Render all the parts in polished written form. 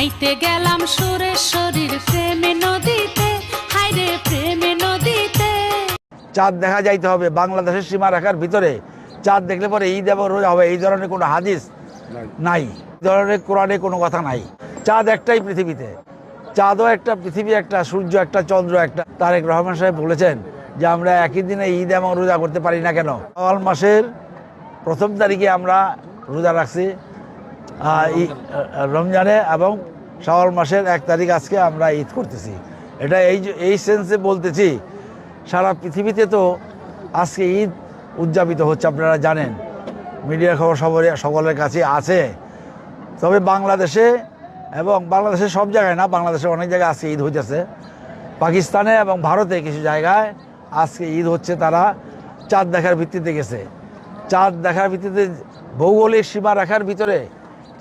নাইতে গেলাম সুরেশ্বরীর প্রেমে নদীতে, হায়রে প্রেমে নদীতে। চাঁদ দেখা যাইতে হবে বাংলাদেশের সীমারেখার ভিতরে। চাঁদ দেখলে পরে ঈদ এবং রোজা হবে, এই ধরনের কোনো হাদিস নাই, এই ধরনের কোরআনে কোনো কথা নাই। চাঁদ একটাই পৃথিবীতে, চাঁদও একটা, পৃথিবী একটা, সূর্য একটা, চন্দ্র একটা। তারেক রহমান সাহেব বলেছেন যে আমরা একই দিনে ঈদ এবং রোজা করতে পারি না কেন। শাওয়াল মাসের প্রথম তারিখে আমরা রোজা রাখছি রমজানে, এবং শাওয়াল মাসের 1 তারিখ আজকে আমরা ঈদ করতেছি। এটা এই সেন্সে বলতেছি, সারা পৃথিবীতে তো আজকে ঈদ উদযাপিত হচ্ছে, আপনারা জানেন, মিডিয়ার খবর সকলের কাছে আছে। তবে বাংলাদেশে, এবং বাংলাদেশের সব জায়গায় না, বাংলাদেশে অনেক জায়গায় আজকে ঈদ হইতেছে। পাকিস্তানে এবং ভারতে কিছু জায়গায় আজকে ঈদ হচ্ছে, তারা চাঁদ দেখার ভিত্তিতে গেছে। চাঁদ দেখার ভিত্তিতে ভৌগোলিক সীমারেখার ভিতরে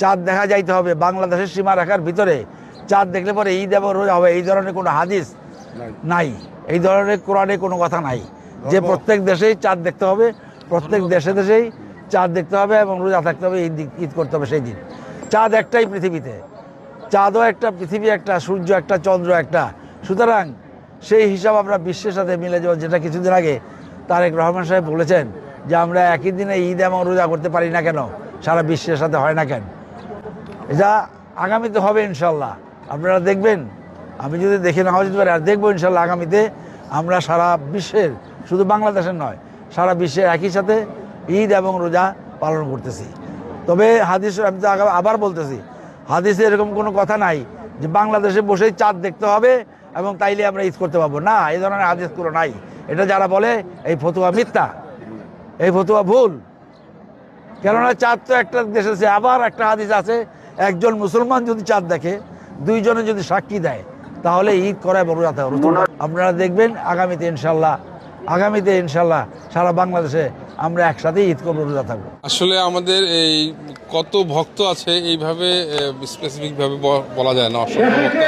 চাঁদ দেখা যাইতে হবে বাংলাদেশের সীমারেখার ভিতরে। চাঁদ দেখলে পরে ঈদ এবং রোজা হবে, এই ধরনের কোনো হাদিস নাই, এই ধরনের কোরআনে কোনো কথা নাই যে প্রত্যেক দেশেই চাঁদ দেখতে হবে, প্রত্যেক দেশেই চাঁদ দেখতে হবে এবং রোজা থাকতে হবে, ঈদ করতে হবে সেই দিন। চাঁদ একটাই পৃথিবীতে, চাঁদও একটা, পৃথিবী একটা, সূর্য একটা, চন্দ্র একটা। সুতরাং সেই হিসাব আমরা বিশ্বের সাথে মিলে যাব, যেটা কিছুদিন আগে তারেক রহমান সাহেব বলেছেন যে আমরা একই দিনে ঈদ এবং রোজা করতে পারি না কেন, সারা বিশ্বের সাথে হয় না কেন। এটা আগামীতে হবে ইনশাল্লাহ, আপনারা দেখবেন। আমি যদি দেখে না যেতে পারি, আর দেখবো ইনশাল্লাহ আগামীতে আমরা সারা বিশ্বের, শুধু বাংলাদেশের নয়, সারা বিশ্বের একই সাথে ঈদ এবং রোজা পালন করতেছি। তবে হাদিস, আমি তো আবার বলতেছি, হাদিসে এরকম কোনো কথা নাই যে বাংলাদেশে বসেই চাঁদ দেখতে হবে এবং তাইলে আমরা ঈদ করতে পারবো না, এই ধরনের হাদিসগুলো নাই। এটা যারা বলে এই ফতুয়া মিথ্যা, এই ফতুয়া ভুল। কেননা চাঁদ তো একটা দেশে আছে। আবার একটা হাদিস আছে, একজন মুসলমান যদি চাঁদ দেখে, 2 জনে যদি সাক্ষী দেয়, তাহলে ঈদ করা এবং রোজা থাকা। আপনারা দেখবেন আগামীতে ইনশাল্লাহ সারা বাংলাদেশে আমরা একসাথে ঈদ করবো, রোজা থাকবো। আসলে আমাদের এই কত ভক্ত আছে এইভাবে স্পেসিফিকভাবে বলা যায় না। অসংখ্য ভক্ত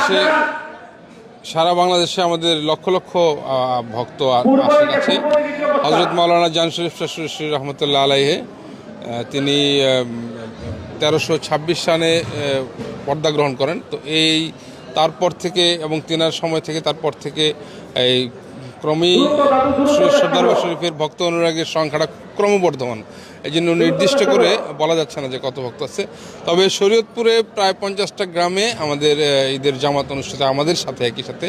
আছে সারা বাংলাদেশে আমাদের লক্ষ লক্ষ ভক্ত আশিক আছে। হযরত মাওলানা জান শরীফ শাহ রহমতুল্লাহ আলাইহে, তিনি 1326 সালে পর্দা গ্রহণ করেন। তো তারপর থেকে এবং তেনার সময় থেকে তারপর থেকে এই ক্রমেই দরবার শরীফের ভক্ত অনুরাগের সংখ্যাটা ক্রমবর্ধমান। এই জন্য নির্দিষ্ট করে বলা যাচ্ছে না যে কত ভক্ত আছে। তবে শরীয়তপুরে প্রায় 50টা গ্রামে আমাদের ঈদের জামাত অনুষ্ঠিত, আমাদের সাথে একই সাথে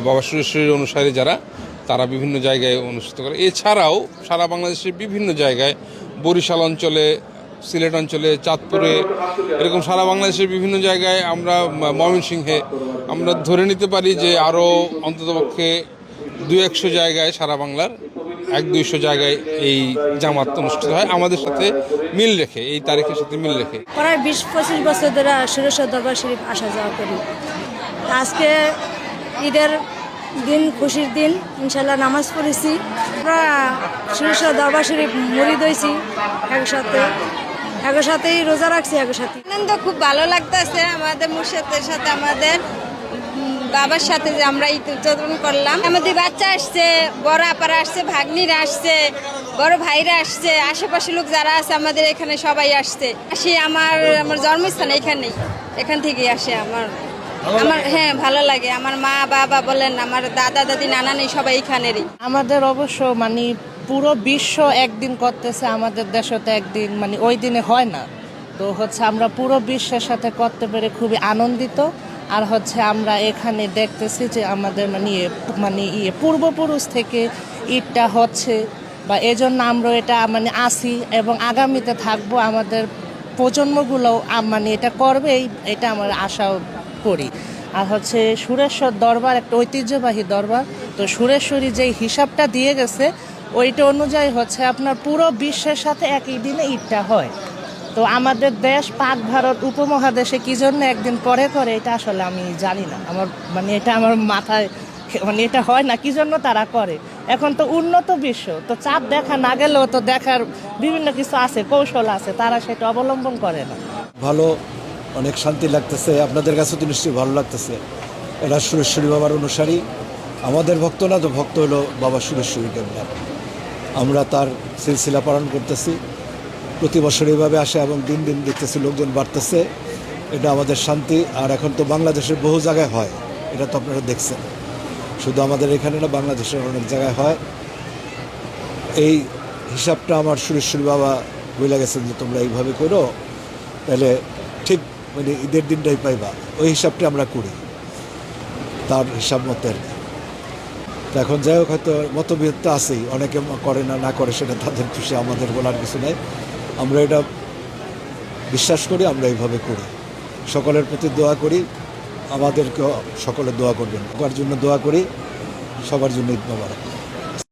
বাবা সুরেশ্বরীর অনুসারী যারা, তারা বিভিন্ন জায়গায় অনুষ্ঠিত করে। এছাড়াও সারা বাংলাদেশের বিভিন্ন জায়গায়, বরিশাল অঞ্চলে, সিলেট অঞ্চলে, চাঁদপুরে, এরকম সারা বাংলাদেশের বিভিন্ন জায়গায়, আমরা ময়মনসিংহে, আমরা ধরে নিতে পারি যে আরও অন্ততপক্ষে 200-100 জায়গায়, সারা বাংলার 100-200 জায়গায় এই জামাত অনুষ্ঠিত হয় আমাদের সাথে মিল রেখে, এই তারিখের সাথে মিল রেখে। প্রায় 20-25 বছর ধরে সুরেশ্বর দরবার শরীফ আসা যাওয়া করি। আজকে ঈদের দিন, খুশির দিন, ইনশাল্লাহ নামাজ পড়েছি। আমরা সুরেশ্বর দরবার শরীফ মুরিদ হয়েছি, একসাথেই রোজা রাখছি, একসাথে আনন্দ খুব ভালো লাগতেছে। আমাদের মুর্শিদের সাথে, আমাদের বাবার সাথে যে আমরা ঈদ উদযাপন করলাম। আমাদের বাচ্চা আসছে, বড় আপারা আসছে, ভাগ্নিরা আসছে, বড় ভাইরা আসছে, আশেপাশে লোক যারা আছে আমাদের এখানে সবাই আসছে। আসি আমার জন্মস্থান এখান থেকেই আসে আমার। হ্যাঁ, ভালো লাগে। আমার মা বাবা বলেন, আমার দাদা দাদি নানা নেই, সবাই এখানেরই। আমাদের অবশ্য পুরো বিশ্ব একদিন করতেছে, আমাদের দেশে তো একদিন ওই দিনে হয় না। তো আমরা পুরো বিশ্বের সাথে করতে পেরে খুবই আনন্দিত। আর আমরা এখানে দেখতেছি যে আমাদের পূর্বপুরুষ থেকে ঈদটা হচ্ছে, বা এজন্য আমরা এটা আসি এবং আগামীতে থাকবো। আমাদের প্রজন্মগুলো এটা করবে, এটা আমার আশাও করি। আর সুরেশ্বর দরবার একটা ঐতিহ্যবাহী দরবার। তো সুরেশ্বরী যে হিসাবটা দিয়ে গেছে, ওইটা অনুযায়ী আপনার পুরো বিশ্বের সাথে একই দিনে ঈদটা হয়। তো আমাদের দেশ, পাক ভারত উপমহাদেশে কি জন্য একদিন পরে করে, এটা আসলে আমি জানি না। আমার এটা আমার মাথায় এটা হয় না, কি জন্য তারা করে। এখন তো উন্নত বিশ্ব, তো চাঁদ দেখা না গেলেও তো দেখার বিভিন্ন কিছু আছে, কৌশল আছে, তারা সেটা অবলম্বন করে না। ভালো, অনেক শান্তি লাগতেছে। আপনাদের কাছে তো নিশ্চয়ই ভালো লাগতেছে। এরা সুরেশ্বরী বাবার অনুসারী, আমাদের ভক্ত না, তো ভক্ত হলো বাবা সুরেশ্বরী কেবলার। আমরা তার সিলসিলা পালন করতেছি। প্রতি বছর এইভাবে আসে এবং দিন দিন দেখতেছি লোকজন বাড়তেছে, এটা আমাদের শান্তি। আর এখন তো বাংলাদেশের বহু জায়গায় হয়, এটা তো আপনারা দেখছেন, শুধু আমাদের এখানে না, বাংলাদেশের অনেক জায়গায় হয়। এই হিসাবটা আমার সুরেশ্বরী বাবা বলে গেছেন যে তোমরা এইভাবে করো, তাহলে ঠিক মানে ঈদের দিনটাই পাইবা, ওই হিসাবটা আমরা করি তার হিসাব মতো আর কি। তো এখন যাই হোক, হয়তো মতভেদ তো আছেই, অনেকে করে না, না করে সেটা তাদের খুশি, আমাদের বলার কিছু নাই। আমরা এটা বিশ্বাস করি, আমরা এইভাবে করি। সকলের প্রতি দোয়া করি, আমাদেরকে সকলে দোয়া করবেন, সবার জন্য দোয়া করি, সবার জন্য ঈদ মোবারক।